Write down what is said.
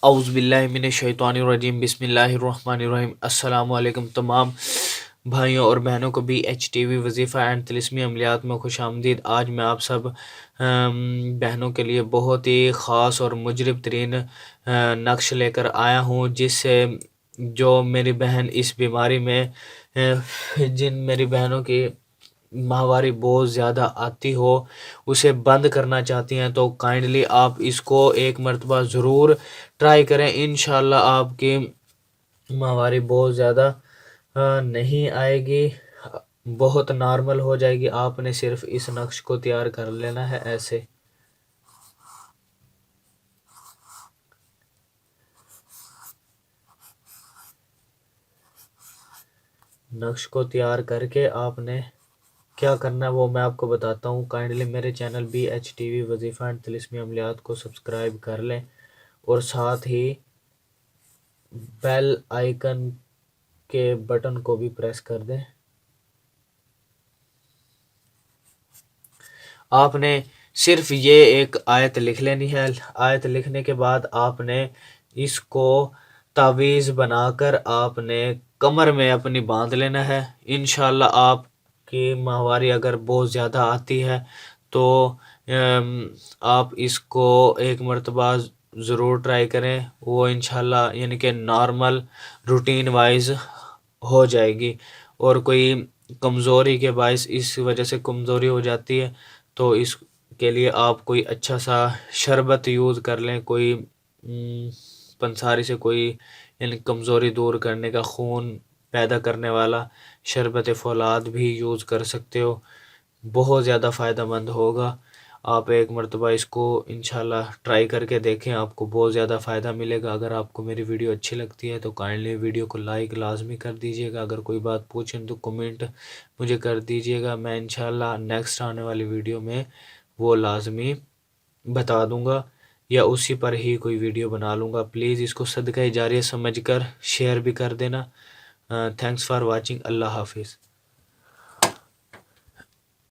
اعوذ باللہ من الشیطان الرجیم، بسم اللہ الرحمن الرحیم۔ السلام علیکم تمام بھائیوں اور بہنوں کو بی ایچ ٹی وی وظیفہ اینڈ طلسمی عملیات میں خوش آمدید۔ آج میں آپ سب بہنوں کے لیے بہت ہی خاص اور مجرب ترین نقش لے کر آیا ہوں، جس سے جو میری بہن اس بیماری میں جن میری بہنوں کی ماہواری بہت زیادہ آتی ہو، اسے بند کرنا چاہتی ہیں، تو کائنڈلی آپ اس کو ایک مرتبہ ضرور ٹرائی کریں۔ انشاءاللہ آپ کی ماہواری بہت زیادہ نہیں آئے گی، بہت نارمل ہو جائے گی۔ آپ نے صرف اس نقش کو تیار کر لینا ہے۔ ایسے نقش کو تیار کر کے آپ نے کیا کرنا ہے وہ میں آپ کو بتاتا ہوں۔ کائنڈلی میرے channel B H T V وظیفہ اینڈ طلسمی عملیات کو سبسکرائب کر لیں اور ساتھ ہی بیل آئیکن کے بٹن کو بھی پریس کر دیں۔ آپ نے صرف یہ ایک آیت لکھ لینی ہے۔ آیت لکھنے کے بعد آپ نے اس کو تعویذ بنا کر آپ نے کمر میں اپنی باندھ لینا ہے۔ انشاءاللہ آپ کی ماہواری اگر بہت زیادہ آتی ہے تو آپ اس کو ایک مرتبہ ضرور ٹرائی کریں، وہ انشاءاللہ یعنی کہ نارمل روٹین وائز ہو جائے گی۔ اور کوئی کمزوری کے باعث اس وجہ سے کمزوری ہو جاتی ہے تو اس کے لیے آپ کوئی اچھا سا شربت یوز کر لیں، کوئی پنساری سے کوئی یعنی کمزوری دور کرنے کا، خون پیدا کرنے والا شربت فولاد بھی یوز کر سکتے ہو، بہت زیادہ فائدہ مند ہوگا۔ آپ ایک مرتبہ اس کو انشاءاللہ ٹرائی کر کے دیکھیں، آپ کو بہت زیادہ فائدہ ملے گا۔ اگر آپ کو میری ویڈیو اچھی لگتی ہے تو کائنڈلی ویڈیو کو لائک لازمی کر دیجیے گا۔ اگر کوئی بات پوچھیں تو کمنٹ مجھے کر دیجیے گا، میں انشاءاللہ نیکسٹ آنے والی ویڈیو میں وہ لازمی بتا دوں گا یا اسی پر ہی کوئی ویڈیو بنا لوں گا۔ پلیز اس کو صدقہ جاریہ سمجھ کر شیئر بھی کر دینا۔ Thanks for watching. اللہ حافظ۔